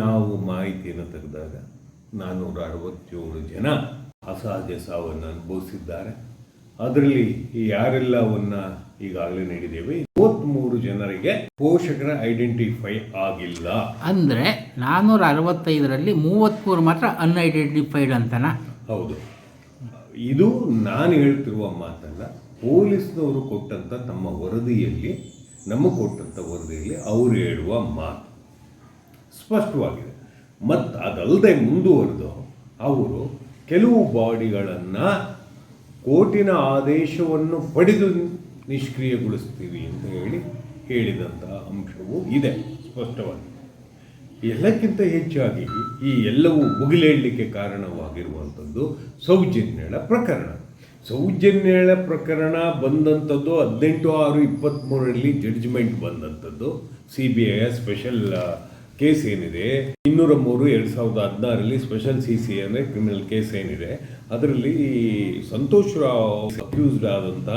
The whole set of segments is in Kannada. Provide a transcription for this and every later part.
ನಾವು ಮಾಹಿತಿಯನ್ನು ತೆಗೆದಾಗ 467 ಜನ ಅಸಹಜ ಸಾವನ್ನು ಅನುಭವಿಸಿದ್ದಾರೆ. ಅದರಲ್ಲಿ ಯಾರೆಲ್ಲವನ್ನ ಈಗಾಗಲೇ ನೀಡಿದ್ದೇವೆ. 33 ಜನರಿಗೆ ಪೋಷಕರ ಐಡೆಂಟಿಫೈ ಆಗಿಲ್ಲ. ಅಂದರೆ 465ರಲ್ಲಿ 33 ಮಾತ್ರ ಅನ್ಐಡೆಂಟಿಫೈಡ್ ಅಂತನಾ? ಹೌದು, ಇದು ನಾನು ಹೇಳ್ತಿರುವ ಮಾತಲ್ಲ. ಪೊಲೀಸ್ನವರು ಕೊಟ್ಟಂಥ ತಮ್ಮ ವರದಿಯಲ್ಲಿ, ಕೊಟ್ಟಂಥ ವರದಿಯಲ್ಲಿ ಅವರು ಹೇಳುವ ಮಾತು ಸ್ಪಷ್ಟವಾಗಿದೆ. ಮತ್ತು ಅದಲ್ಲದೆ ಮುಂದುವರೆದು ಅವರು ಕೆಲವು ಬಾಡಿಗಳನ್ನು ಕೋರ್ಟಿನ ಆದೇಶವನ್ನು ಪಡೆದು ನಿಷ್ಕ್ರಿಯಗೊಳಿಸ್ತೀವಿ ಅಂತ ಹೇಳಿದಂಥ ಅಂಶವೂ ಇದೆ ಸ್ಪಷ್ಟವಾಗಿ. ಎಲ್ಲಕ್ಕಿಂತ ಹೆಚ್ಚಾಗಿ ಈ ಎಲ್ಲವೂ ಮುಗಿಲೇಳಲಿಕ್ಕೆ ಕಾರಣವಾಗಿರುವಂಥದ್ದು ಸೌಜನ್ಯಳ ಪ್ರಕರಣ ಬಂದಂಥದ್ದು 18/6/23 ಜಡ್ಜ್ಮೆಂಟ್ ಬಂದಂಥದ್ದು. CBI ಸ್ಪೆಷಲ್ ಕೇಸ್ ಏನಿದೆ 203/2016 ಸ್ಪೆಷಲ್ CC ಅಂದರೆ ಕ್ರಿಮಿನಲ್ ಕೇಸ್ ಏನಿದೆ, ಅದರಲ್ಲಿ ಸಂತೋಷ್ ರಾವ್ ಅಕ್ಯೂಸ್ಡ್ ಆದಂಥ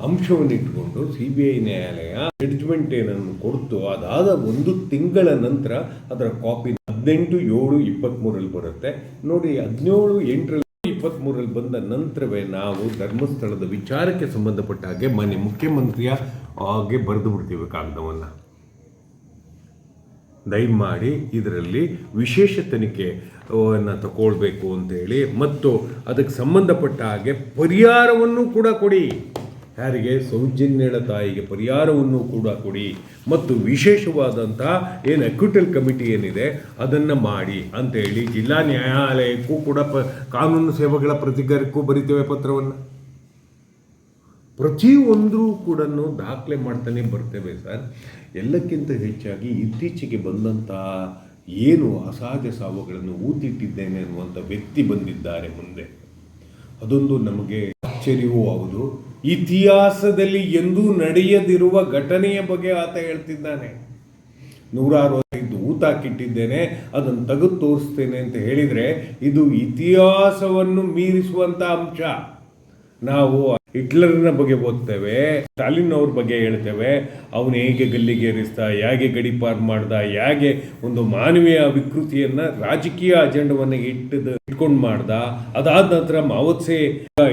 ಅಂಶವನ್ನು ಇಟ್ಟುಕೊಂಡು CBI ನ್ಯಾಯಾಲಯ ಜಡ್ಜ್ಮೆಂಟ್ ಏನನ್ನು ಕೊಡ್ತು. ಅದಾದ 1 ತಿಂಗಳ ನಂತರ ಅದರ ಕಾಪಿ 18/7/23 ಬರುತ್ತೆ ನೋಡಿ. 17/8/23 ಬಂದ ನಂತರವೇ ನಾವು ಧರ್ಮಸ್ಥಳದ ವಿಚಾರಕ್ಕೆ ಸಂಬಂಧಪಟ್ಟ ಹಾಗೆ ಮಾನ್ಯ ಮುಖ್ಯಮಂತ್ರಿಯ ಹಾಗೆ ಬರೆದು ಬಿಡ್ತೀವಿ ಕಾಗದವನ್ನು. ದಯಮಾಡಿ ಇದರಲ್ಲಿ ವಿಶೇಷ ತನಿಖೆಯನ್ನು ತಗೊಳ್ಬೇಕು ಅಂತೇಳಿ, ಮತ್ತು ಅದಕ್ಕೆ ಸಂಬಂಧಪಟ್ಟ ಹಾಗೆ ಪರಿಹಾರವನ್ನು ಕೂಡ ಕೊಡಿ. ಯಾರಿಗೆ? ಸೌಜನ್ಯಳ ತಾಯಿಗೆ ಪರಿಹಾರವನ್ನು ಕೂಡ ಕೊಡಿ. ಮತ್ತು ವಿಶೇಷವಾದಂಥ ಅಕ್ವಿಟಲ್ ಕಮಿಟಿ ಏನಿದೆ ಅದನ್ನು ಮಾಡಿ ಅಂತೇಳಿ ಜಿಲ್ಲಾ ನ್ಯಾಯಾಲಯಕ್ಕೂ ಕೂಡ ಕಾನೂನು ಸೇವೆಗಳ ಪ್ರಾಧಿಕಾರಕ್ಕೂ ಬರಿತೇವೆ ಪತ್ರವನ್ನು. ಪ್ರತಿಯೊಂದರೂ ಕೂಡ ದಾಖಲೆ ಮಾಡ್ತಾನೆ ಬರ್ತೇವೆ ಸರ್. ಎಲ್ಲಕ್ಕಿಂತ ಹೆಚ್ಚಾಗಿ ಇತ್ತೀಚೆಗೆ ಬಂದಂಥ ಏನು ಅಸಹಜ ಸಾವುಗಳನ್ನು ಊತಿಟ್ಟಿದ್ದೇನೆ ಅನ್ನುವಂಥ ವ್ಯಕ್ತಿ ಬಂದಿದ್ದಾರೆ ಮುಂದೆ. ಅದೊಂದು ನಮಗೆ ಆಶ್ಚರ್ಯವೂ ಹೌದು. ಇತಿಹಾಸದಲ್ಲಿ ಎಂದೂ ನಡೆಯದಿರುವ ಘಟನೆಯ ಬಗ್ಗೆ ಆತ ಹೇಳ್ತಿದ್ದಾನೆ. 165 ಊತಾಕಿಟ್ಟಿದ್ದೇನೆ, ಅದನ್ನು ತೆಗೆದು ತೋರಿಸ್ತೇನೆ ಅಂತ ಹೇಳಿದರೆ ಇದು ಇತಿಹಾಸವನ್ನು ಮೀರಿಸುವಂಥ ಅಂಶ. ನಾವು ಹಿಟ್ಲರ್ನ ಬಗ್ಗೆ ಓದ್ತೇವೆ, ಸ್ಟಾಲಿನ್ ಅವ್ರ ಬಗ್ಗೆ ಹೇಳ್ತೇವೆ. ಅವನು ಹೇಗೆ ಗಲ್ಲಿಗೇರಿಸ್ದ, ಹೇಗೆ ಗಡಿಪಾರು ಮಾಡ್ದ, ಹೇಗೆ ಒಂದು ಮಾನವೀಯ ವಿಕೃತಿಯನ್ನು ರಾಜಕೀಯ ಅಜೆಂಡವನ್ನು ಇಟ್ಕೊಂಡು ಮಾಡ್ದ. ಅದಾದ ನಂತರ ಮಾವೋತ್ಸೆ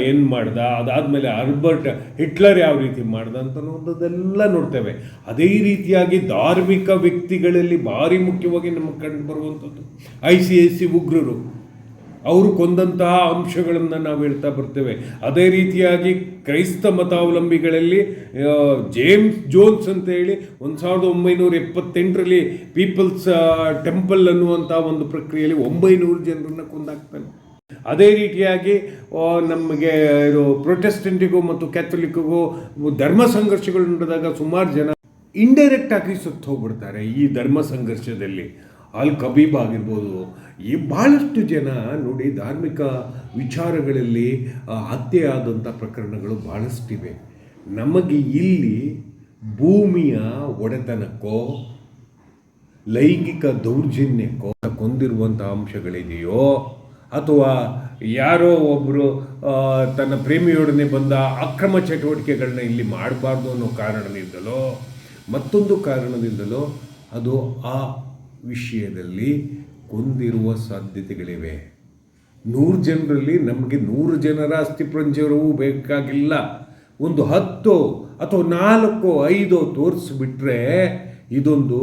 ಏನು ಮಾಡ್ದ, ಅದಾದಮೇಲೆ ಆಲ್ಬರ್ಟ್ ಹಿಟ್ಲರ್ ಯಾವ ರೀತಿ ಮಾಡ್ದ ಅಂತ ಅನ್ನೋದೆಲ್ಲ ನೋಡ್ತೇವೆ. ಅದೇ ರೀತಿಯಾಗಿ ಧಾರ್ಮಿಕ ವ್ಯಕ್ತಿಗಳಲ್ಲಿ ಭಾರಿ ಮುಖ್ಯವಾಗಿ ನಮಗೆ ಕಂಡು ಬರುವಂಥದ್ದು ICIC ಉಗ್ರರು, ಅವರು ಕೊಂದಂತಹ ಅಂಶಗಳನ್ನು ನಾವು ಹೇಳ್ತಾ ಬರ್ತೇವೆ. ಅದೇ ರೀತಿಯಾಗಿ ಕ್ರೈಸ್ತ ಮತಾವಲಂಬಿಗಳಲ್ಲಿ ಜೇಮ್ಸ್ ಜೋನ್ಸ್ ಅಂತ ಹೇಳಿ 1978 ಪೀಪಲ್ಸ್ ಟೆಂಪಲ್ ಅನ್ನುವಂಥ ಒಂದು ಪ್ರಕ್ರಿಯೆಯಲ್ಲಿ 900 ಜನರನ್ನು ಕೊಂದಾಕ್ತಾನೆ. ಅದೇ ರೀತಿಯಾಗಿ ನಮಗೆ ಪ್ರೊಟೆಸ್ಟೆಂಟಿಗೂ ಮತ್ತು ಕ್ಯಾಥೋಲಿಕ್ಕಿಗೂ ಧರ್ಮ ಸಂಘರ್ಷಗಳು ನಡೆದಾಗ ಸುಮಾರು ಜನ ಇಂಡೈರೆಕ್ಟ್ ಆಗಿ ಸತ್ತು ಹೋಗ್ಬಿಡ್ತಾರೆ ಈ ಧರ್ಮ ಸಂಘರ್ಷದಲ್ಲಿ. ಅಲ್ ಕಬೀಬ್ ಆಗಿರ್ಬೋದು, ಈ ಭಾಳಷ್ಟು ಜನ ನೋಡಿ ಧಾರ್ಮಿಕ ವಿಚಾರಗಳಲ್ಲಿ ಹತ್ಯೆ ಆದಂಥ ಪ್ರಕರಣಗಳು ಭಾಳಷ್ಟಿವೆ. ನಮಗೆ ಇಲ್ಲಿ ಭೂಮಿಯ ಒಡೆತನಕ್ಕೋ ಲೈಂಗಿಕ ದೌರ್ಜನ್ಯಕ್ಕೋ ಕೊಂದಿರುವಂಥ ಅಂಶಗಳಿದೆಯೋ, ಅಥವಾ ಯಾರೋ ಒಬ್ಬರು ತನ್ನ ಪ್ರೇಮಿಯೊಡನೆ ಬಂದ ಅಕ್ರಮ ಚಟುವಟಿಕೆಗಳನ್ನ ಇಲ್ಲಿ ಮಾಡಬಾರ್ದು ಅನ್ನೋ ಕಾರಣದಿಂದಲೋ ಮತ್ತೊಂದು ಕಾರಣದಿಂದಲೋ ಅದು ಆ ವಿಷಯದಲ್ಲಿ ಕೊಂದಿರುವ ಸಾಧ್ಯತೆಗಳಿವೆ. 100 ಜನರಲ್ಲಿ ನಮಗೆ 100 ಜನರ ಅಸ್ಥಿಪಂಜರವೂ ಬೇಕಾಗಿಲ್ಲ. ಒಂದು 10 ಅಥವಾ 4 5 ತೋರಿಸ್ಬಿಟ್ರೆ ಇದೊಂದು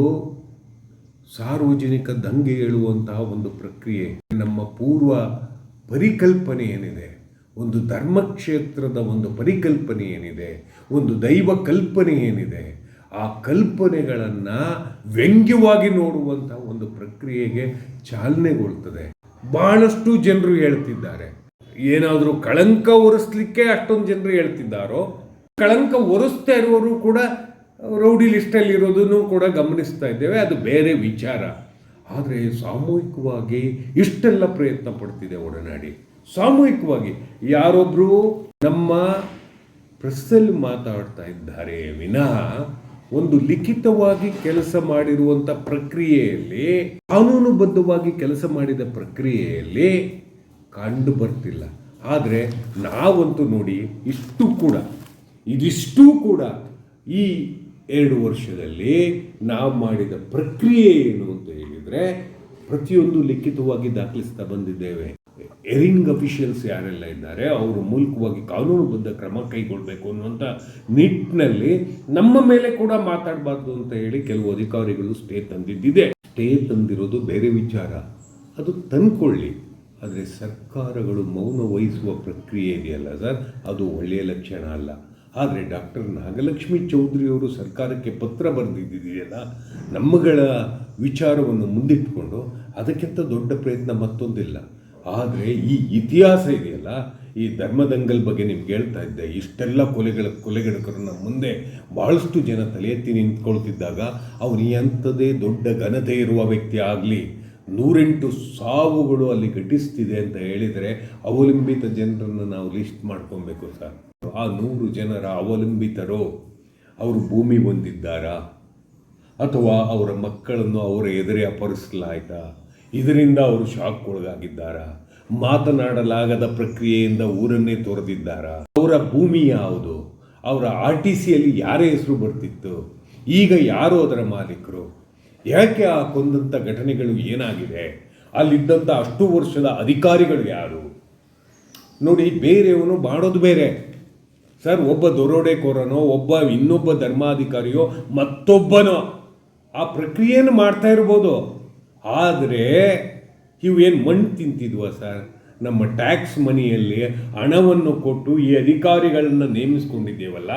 ಸಾರ್ವಜನಿಕ ದಂಗೆ ಏಳುವಂತಹ ಒಂದು ಪ್ರಕ್ರಿಯೆ. ನಮ್ಮ ಪೂರ್ವ ಪರಿಕಲ್ಪನೆ ಏನಿದೆ, ಒಂದು ಧರ್ಮಕ್ಷೇತ್ರದ ಒಂದು ಪರಿಕಲ್ಪನೆ ಏನಿದೆ, ಒಂದು ದೈವ ಕಲ್ಪನೆ ಏನಿದೆ, ಆ ಕಲ್ಪನೆಗಳನ್ನು ವ್ಯಂಗ್ಯವಾಗಿ ನೋಡುವಂಥ ಒಂದು ಪ್ರಕ್ರಿಯೆಗೆ ಚಾಲನೆಗೊಳ್ತದೆ. ಬಹಳಷ್ಟು ಜನರು ಹೇಳ್ತಿದ್ದಾರೆ, ಏನಾದರೂ ಕಳಂಕ ಒರೆಸ್ಲಿಕ್ಕೆ ಅಷ್ಟೊಂದು ಜನರು ಹೇಳ್ತಿದ್ದಾರೋ, ಕಳಂಕ ಒರೆಸ್ತಾ ಇರುವವರು ಕೂಡ ರೌಡಿ ಲಿಸ್ಟಲ್ಲಿ ಇರೋದನ್ನು ಕೂಡ ಗಮನಿಸ್ತಾ ಇದ್ದೇವೆ. ಅದು ಬೇರೆ ವಿಚಾರ. ಆದರೆ ಸಾಮೂಹಿಕವಾಗಿ ಇಷ್ಟೆಲ್ಲ ಪ್ರಯತ್ನ ಪಡ್ತಿದೆ ಒಡನಾಡಿ. ಸಾಮೂಹಿಕವಾಗಿ ಯಾರೊಬ್ಬರು ನಮ್ಮ ಪ್ರೆಸ್ಸಲ್ಲಿ ಮಾತಾಡ್ತಾ ಇದ್ದಾರೆ ವಿನಃ ಒಂದು ಲಿಖಿತವಾಗಿ ಕೆಲಸ ಮಾಡಿರುವಂಥ ಪ್ರಕ್ರಿಯೆಯಲ್ಲಿ, ಕಾನೂನುಬದ್ಧವಾಗಿ ಕೆಲಸ ಮಾಡಿದ ಪ್ರಕ್ರಿಯೆಯಲ್ಲಿ ಕಂಡು ಬರ್ತಿಲ್ಲ. ಆದರೆ ನಾವಂತೂ ನೋಡಿ ಇದಿಷ್ಟು ಕೂಡ ಈ 2 ವರ್ಷದಲ್ಲಿ ನಾವು ಮಾಡಿದ ಪ್ರಕ್ರಿಯೆ ಏನು ಅಂತ ಹೇಳಿದರೆ, ಪ್ರತಿಯೊಂದು ಲಿಖಿತವಾಗಿ ದಾಖಲಿಸ್ತಾ ಬಂದಿದ್ದೇವೆ. ಎರಿಂಗ್ ಅಫಿಷಿಯಲ್ಸ್ ಯಾರೆಲ್ಲ ಇದ್ದಾರೆ ಅವರು ಮೂಲಕವಾಗಿ ಕಾನೂನುಬದ್ಧ ಕ್ರಮ ಕೈಗೊಳ್ಳಬೇಕು ಅನ್ನುವಂಥ ನಿಟ್ಟಿನಲ್ಲಿ ನಮ್ಮ ಮೇಲೆ ಕೂಡ ಮಾತಾಡಬಾರ್ದು ಅಂತ ಹೇಳಿ ಕೆಲವು ಅಧಿಕಾರಿಗಳು ಸ್ಟೇ ತಂದಿದ್ದಿದೆ. ಸ್ಟೇ ತಂದಿರೋದು ಬೇರೆ ವಿಚಾರ, ಅದು ತಂದ್ಕೊಳ್ಳಿ. ಆದರೆ ಸರ್ಕಾರಗಳು ಮೌನ ವಹಿಸುವ ಪ್ರಕ್ರಿಯೆ ಇದೆಯಲ್ಲ ಸರ್, ಅದು ಒಳ್ಳೆಯ ಲಕ್ಷಣ ಅಲ್ಲ. ಆದರೆ ಡಾಕ್ಟರ್ ನಾಗಲಕ್ಷ್ಮಿ ಚೌಧರಿಯವರು ಸರ್ಕಾರಕ್ಕೆ ಪತ್ರ ಬರೆದಿದ್ದಿದೆಯಲ್ಲ, ನಮ್ಮಗಳ ವಿಚಾರವನ್ನು ಮುಂದಿಟ್ಟುಕೊಂಡು ಅದಕ್ಕಿಂತ ದೊಡ್ಡ ಪ್ರಯತ್ನ ಮತ್ತೊಂದಿಲ್ಲ. ಆದರೆ ಈ ಇತಿಹಾಸ ಇದೆಯಲ್ಲ, ಈ ಧರ್ಮದಂಗಲ್ ಬಗ್ಗೆ ನಿಮ್ಗೆ ಹೇಳ್ತಾ ಇದ್ದೆ, ಇಷ್ಟೆಲ್ಲ ಕೊಲೆಗಡಕರು ನಮ್ಮ ಮುಂದೆ ಭಾಳಷ್ಟು ಜನ ತಲೆ ಎತ್ತಿ ನಿಂತ್ಕೊಳ್ತಿದ್ದಾಗ ಅವನು ಎಂಥದೇ ದೊಡ್ಡ ಘನತೆ ಇರುವ ವ್ಯಕ್ತಿ ಆಗಲಿ, 108 ಸಾವುಗಳು ಅಲ್ಲಿ ಘಟಿಸ್ತಿದೆ ಅಂತ ಹೇಳಿದರೆ ಅವಲಂಬಿತ ಜನರನ್ನು ನಾವು ಲಿಸ್ಟ್ ಮಾಡ್ಕೊಬೇಕು ಸರ್. ಆ 100 ಜನರ ಅವಲಂಬಿತರು ಅವರು ಭೂಮಿ ಹೊಂದಿದ್ದಾರಾ ಅಥವಾ ಅವರ ಮಕ್ಕಳನ್ನು ಅವರ ಎದುರೇ ಅಪಹರಿಸಲಾಯ್ತಾ, ಇದರಿಂದ ಅವರು ಶಾಕ್ಗೊಳಗಾಗಿದ್ದಾರಾ, ಮಾತನಾಡಲಾಗದ ಪ್ರಕ್ರಿಯೆಯಿಂದ ಊರನ್ನೇ ತೊರೆದಿದ್ದಾರಾ, ಅವರ ಭೂಮಿ ಯಾವುದು, ಅವರ RTCಯಲ್ಲಿ ಯಾರ ಹೆಸರು ಬರ್ತಿತ್ತು, ಈಗ ಯಾರು ಅದರ ಮಾಲೀಕರು, ಯಾಕೆ ಆ ಕೊಂದಂಥ ಘಟನೆಗಳು ಏನಾಗಿದೆ, ಅಲ್ಲಿದ್ದಂಥ ಅಷ್ಟು ವರ್ಷದ ಅಧಿಕಾರಿಗಳು ಯಾರು. ನೋಡಿ, ಬೇರೆಯವನು ಮಾಡೋದು ಬೇರೆ ಸರ್. ಒಬ್ಬ ದರೋಡೆಕೋರನೋ ಇನ್ನೊಬ್ಬ ಧರ್ಮಾಧಿಕಾರಿಯೋ ಮತ್ತೊಬ್ಬನೋ ಆ ಪ್ರಕ್ರಿಯೆಯನ್ನು ಮಾಡ್ತಾ ಇರ್ಬೋದು. ಆದರೆ ಇವೇನು ಮಣ್ಣು ತಿಂತಿದ್ವ ಸರ್? ನಮ್ಮ ಟ್ಯಾಕ್ಸ್ ಮನಿಯಲ್ಲಿ ಹಣವನ್ನು ಕೊಟ್ಟು ಈ ಅಧಿಕಾರಿಗಳನ್ನು ನೇಮಿಸ್ಕೊಂಡಿದ್ದೇವಲ್ಲ,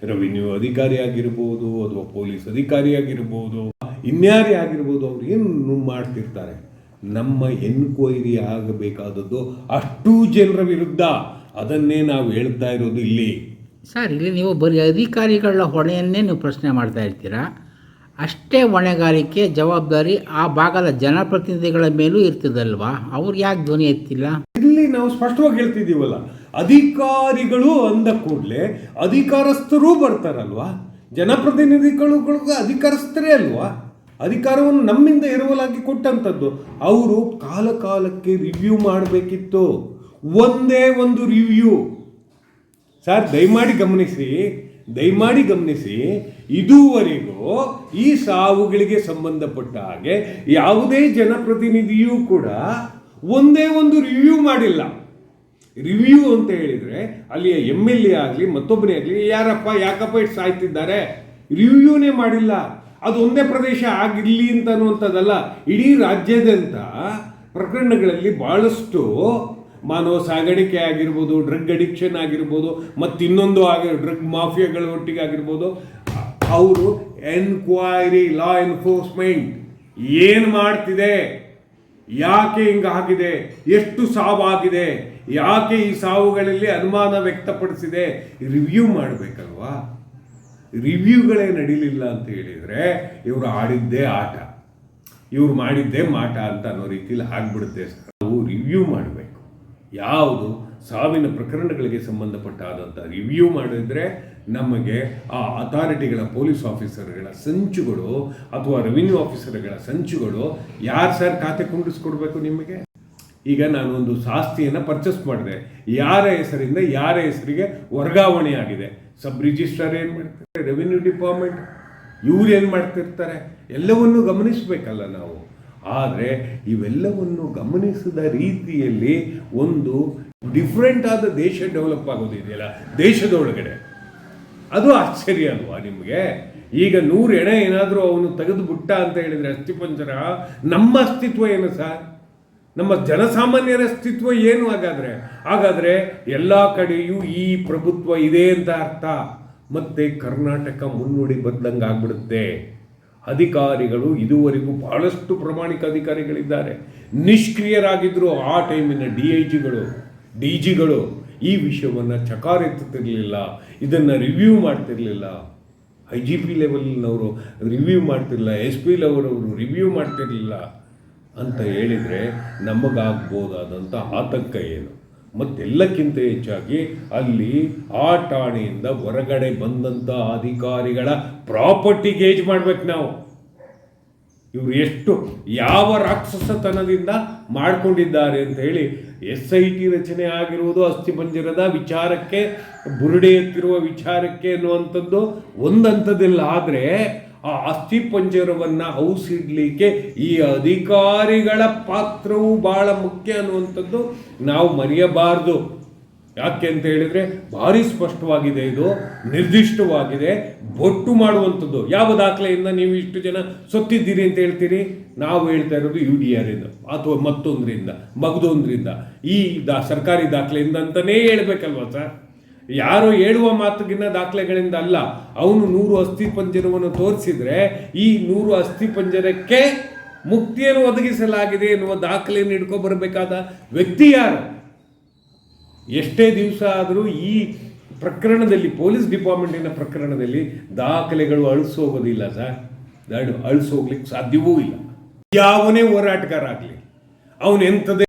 ರೆವಿನ್ಯೂ ಅಧಿಕಾರಿ ಆಗಿರ್ಬೋದು ಅಥವಾ ಪೊಲೀಸ್ ಅಧಿಕಾರಿ ಆಗಿರ್ಬೋದು, ಇನ್ಯಾರೇ ಆಗಿರ್ಬೋದು, ಅವ್ರು ಏನು ಮಾಡ್ತಿರ್ತಾರೆ? ನಮ್ಮ ಎನ್ಕ್ವೈರಿ ಆಗಬೇಕಾದದ್ದು ಅಷ್ಟೂ ಜನರ ವಿರುದ್ಧ. ಅದನ್ನೇ ನಾವು ಹೇಳ್ತಾ ಇರೋದು ಇಲ್ಲಿ. ಸರ್, ಇಲ್ಲಿ ನೀವು ಬರೀ ಅಧಿಕಾರಿಗಳ ಹೊಣೆಯನ್ನೇ ನೀವು ಪ್ರಶ್ನೆ ಮಾಡ್ತಾ ಇರ್ತೀರಾ. ಅಷ್ಟೇ ಹೊಣೆಗಾರಿಕೆ, ಜವಾಬ್ದಾರಿ ಆ ಭಾಗದ ಜನಪ್ರತಿನಿಧಿಗಳ ಮೇಲೂ ಇರ್ತದಲ್ವಾ? ಅವ್ರು ಯಾಕೆ ಧ್ವನಿ ಎತ್ತಿಲ್ಲ? ಇಲ್ಲಿ ನಾವು ಸ್ಪಷ್ಟವಾಗಿ ಹೇಳ್ತಿದ್ದೀವಲ್ಲ, ಅಧಿಕಾರಿಗಳು ಅಂದ ಕೂಡಲೇ ಅಧಿಕಾರಸ್ಥರೂ ಬರ್ತಾರಲ್ವಾ. ಜನಪ್ರತಿನಿಧಿಗಳಿಗೂ ಅಧಿಕಾರಸ್ಥರೇ ಅಲ್ವಾ? ಅಧಿಕಾರವನ್ನು ನಮ್ಮಿಂದ ಎರವಲಾಗಿ ಕೊಟ್ಟಂಥದ್ದು. ಅವರು ಕಾಲಕ್ಕೆ ರಿವ್ಯೂ ಮಾಡಬೇಕಿತ್ತು. ಒಂದೇ ಒಂದು ರಿವ್ಯೂ ಸರ್, ದಯಮಾಡಿ ಗಮನಿಸಿ, ಇದುವರೆಗೂ ಈ ಸಾವುಗಳಿಗೆ ಸಂಬಂಧಪಟ್ಟ ಹಾಗೆ ಯಾವುದೇ ಜನಪ್ರತಿನಿಧಿಯೂ ಕೂಡ ಒಂದೇ ಒಂದು ರಿವ್ಯೂ ಮಾಡಿಲ್ಲ. ರಿವ್ಯೂ ಅಂತ ಹೇಳಿದರೆ ಅಲ್ಲಿಯ MLA ಆಗಲಿ ಮತ್ತೊಬ್ಬನೇ ಆಗಲಿ, ಯಾಕಪ್ಪ ಇಷ್ಟು ಸಾಯ್ತಿದ್ದಾರೆ, ರಿವ್ಯೂನೇ ಮಾಡಿಲ್ಲ. ಅದು ಒಂದೇ ಪ್ರದೇಶ ಆಗಿರಲಿ ಅಂತ ಅನ್ನುವಂಥದ್ದಲ್ಲ, ಇಡೀ ರಾಜ್ಯಾದ್ಯಂತ ಪ್ರಕರಣಗಳಲ್ಲಿ ಭಾಳಷ್ಟು ಮಾನವ ಸಾಗಾಣಿಕೆ ಆಗಿರ್ಬೋದು, ಡ್ರಗ್ ಅಡಿಕ್ಷನ್ ಆಗಿರ್ಬೋದು, ಮತ್ತಿನ್ನೊಂದು ಡ್ರಗ್ ಮಾಫಿಯಾಗಳ ಒಟ್ಟಿಗೆ ಆಗಿರ್ಬೋದು, ಅವರು ಎನ್ಕ್ವೈರಿ, ಲಾ ಎನ್ಫೋರ್ಸ್ಮೆಂಟ್ ಏನು ಮಾಡ್ತಿದೆ, ಯಾಕೆ ಹಿಂಗಾಗಿದೆ, ಎಷ್ಟು ಸಾವಾಗಿದೆ, ಯಾಕೆ ಈ ಸಾವುಗಳಲ್ಲಿ ಅನುಮಾನ ವ್ಯಕ್ತಪಡಿಸಿದೆ, ರಿವ್ಯೂ ಮಾಡಬೇಕಲ್ವಾ? ರಿವ್ಯೂಗಳೇ ನಡೀಲಿಲ್ಲ ಅಂತ ಹೇಳಿದರೆ ಇವರು ಆಡಿದ್ದೇ ಆಟ, ಇವ್ರು ಮಾಡಿದ್ದೇ ಮಾಟ ಅಂತ ಅನ್ನೋ ರೀತಿಯಲ್ಲಿ ಆಗ್ಬಿಡುತ್ತೆ. ನಾವು ರಿವ್ಯೂ ಮಾಡಬೇಕು. ಯಾವುದು ಸಾವಿನ ಪ್ರಕರಣಗಳಿಗೆ ಸಂಬಂಧಪಟ್ಟಾದಂಥ ರಿವ್ಯೂ ಮಾಡಿದ್ರೆ ನಮಗೆ ಆ ಅಥಾರಿಟಿಗಳ, ಪೊಲೀಸ್ ಆಫೀಸರ್ಗಳ ಸಂಚುಗಳು ಅಥವಾ ರೆವಿನ್ಯೂ ಆಫೀಸರ್ಗಳ ಸಂಚುಗಳು ಯಾರು ಸರ್ ಖಾತೆ ಕುಂಡಿಸ್ಕೊಡ್ಬೇಕು ನಿಮಗೆ? ಈಗ ನಾನೊಂದು ಆಸ್ತಿಯನ್ನು ಪರ್ಚೇಸ್ ಮಾಡಿದೆ, ಯಾರ ಹೆಸರಿಂದ ಯಾರ ಹೆಸರಿಗೆ ವರ್ಗಾವಣೆ ಆಗಿದೆ, ಸಬ್ ರಿಜಿಸ್ಟ್ರಾರ್ ಏನು ಮಾಡ್ತಾರೆ, ರೆವಿನ್ಯೂ ಡಿಪಾರ್ಟ್ಮೆಂಟ್ ಇವ್ರು ಏನು ಮಾಡ್ತಿರ್ತಾರೆ, ಎಲ್ಲವನ್ನು ಗಮನಿಸಬೇಕಲ್ಲ ನಾವು. ಆದರೆ ಇವೆಲ್ಲವನ್ನು ಗಮನಿಸಿದ ರೀತಿಯಲ್ಲಿ ಒಂದು ಡಿಫ್ರೆಂಟ್ ಆದ ದೇಶ ಡೆವಲಪ್ ಆಗೋದಿದೆಯಲ್ಲ ದೇಶದೊಳಗಡೆ, ಅದು ಆಶ್ಚರ್ಯ ಅಲ್ವಾ ನಿಮಗೆ? ಈಗ 100 ಎಣೆ ಏನಾದರೂ ಅವನು ತೆಗೆದು ಬಿಟ್ಟ ಅಂತ ಹೇಳಿದರೆ ಅಸ್ಥಿಪಂಜರ, ನಮ್ಮ ಅಸ್ತಿತ್ವ ಏನು ಸರ್? ನಮ್ಮ ಜನಸಾಮಾನ್ಯರ ಅಸ್ತಿತ್ವ ಏನು? ಹಾಗಾದರೆ ಎಲ್ಲ ಕಡೆಯೂ ಈ ಪ್ರಭುತ್ವ ಇದೆ ಅಂತ ಅರ್ಥ. ಮತ್ತೆ ಕರ್ನಾಟಕ ಮುನ್ನುಡಿ ಬದ್ದಂಗೆ ಆಗ್ಬಿಡುತ್ತೆ. ಅಧಿಕಾರಿಗಳು ಇದುವರೆಗೂ ಬಹಳಷ್ಟು ಪ್ರಾಮಾಣಿಕ ಅಧಿಕಾರಿಗಳಿದ್ದಾರೆ, ನಿಷ್ಕ್ರಿಯರಾಗಿದ್ದರು. ಆ ಟೈಮಿನ DIGಗಳು ಈ ವಿಷಯವನ್ನು ಚಕಾರೆತ್ತುತ್ತಿರಲಿಲ್ಲ, ಇದನ್ನು ರಿವ್ಯೂ ಮಾಡ್ತಿರಲಿಲ್ಲ. IGP ಲೆವೆಲ್ನವರು ರಿವ್ಯೂ ಮಾಡ್ತಿರಲಿಲ್ಲ, SP ಲೆವೆಲವರು ರಿವ್ಯೂ ಮಾಡ್ತಿರಲಿಲ್ಲ ಅಂತ ಹೇಳಿದರೆ ನಮಗಾಗ್ಬೋದಾದಂಥ ಆತಂಕ ಏನು? ಮತ್ತೆಲ್ಲಕ್ಕಿಂತ ಹೆಚ್ಚಾಗಿ ಅಲ್ಲಿ ಆ ಠಾಣೆಯಿಂದ ಹೊರಗಡೆ ಬಂದಂಥ ಅಧಿಕಾರಿಗಳ ಪ್ರಾಪರ್ಟಿ ಗೇಜ್ ಮಾಡ್ಬೇಕು ನಾವು. ಇವರು ಎಷ್ಟು ಯಾವ ರಾಕ್ಷಸತನದಿಂದ ಮಾಡ್ಕೊಂಡಿದ್ದಾರೆ ಅಂತ ಹೇಳಿ SIT ರಚನೆ ಆಗಿರುವುದು ಅಸ್ಥಿಪಂಜರದ ವಿಚಾರಕ್ಕೆ, ಬುರುಡೆ ಎತ್ತಿರುವ ವಿಚಾರಕ್ಕೆ ಅನ್ನುವಂಥದ್ದು ಒಂದು ಹಂತದಲ್ಲಿ. ಆದರೆ ಆ ಅಸ್ಥಿ ಪಂಜರವನ್ನು ಔಸಿಡ್ಲಿಕ್ಕೆ ಈ ಅಧಿಕಾರಿಗಳ ಪಾತ್ರವು ಬಹಳ ಮುಖ್ಯ ಅನ್ನುವಂಥದ್ದು ನಾವು ಮರೆಯಬಾರದು. ಯಾಕೆ ಅಂತ ಹೇಳಿದರೆ ಭಾರಿ ಸ್ಪಷ್ಟವಾಗಿದೆ, ಇದು ನಿರ್ದಿಷ್ಟವಾಗಿದೆ, ಬೊಟ್ಟು ಮಾಡುವಂಥದ್ದು. ಯಾವ ದಾಖಲೆಯಿಂದ ನೀವು ಇಷ್ಟು ಜನ ಸೊತ್ತಿದ್ದೀರಿ ಅಂತ ಹೇಳ್ತೀರಿ? ನಾವು ಹೇಳ್ತಾ ಇರೋದು UDR ಇಂದ ಅಥವಾ ಮತ್ತೊಂದರಿಂದ ಮಗದೊಂದರಿಂದ, ಈ ಸರ್ಕಾರಿ ದಾಖಲೆಯಿಂದ ಅಂತಲೇ ಹೇಳ್ಬೇಕಲ್ವ ಸರ್? ಯಾರೋ ಹೇಳುವ ಮಾತುಗಿನ ದಾಖಲೆಗಳಿಂದ ಅಲ್ಲ. ಅವನು 100 ಅಸ್ಥಿ ಪಂಜರವನ್ನು ತೋರಿಸಿದ್ರೆ ಈ 100 ಅಸ್ಥಿ ಪಂಜರಕ್ಕೆ ಮುಕ್ತಿಯನ್ನು ಒದಗಿಸಲಾಗಿದೆ ಎನ್ನುವ ದಾಖಲೆಯನ್ನು ಹಿಡ್ಕೊ ಬರಬೇಕಾದ ವ್ಯಕ್ತಿ ಯಾರು? ಎಷ್ಟೇ ದಿವಸ ಆದರೂ ಈ ಪ್ರಕರಣದಲ್ಲಿ, ಪೊಲೀಸ್ ಡಿಪಾರ್ಟ್ಮೆಂಟಿನ ಪ್ರಕರಣದಲ್ಲಿ ದಾಖಲೆಗಳು ಅಳಿಸೋಗೋದಿಲ್ಲ ಸರ್. ಅಳಿಸೋಗ್ಲಿಕ್ಕೆ ಸಾಧ್ಯವೂ ಇಲ್ಲ. ಯಾವನೇ ಹೋರಾಟಗಾರ ಆಗಲಿ, ಅವನು ಎಂಥದೇ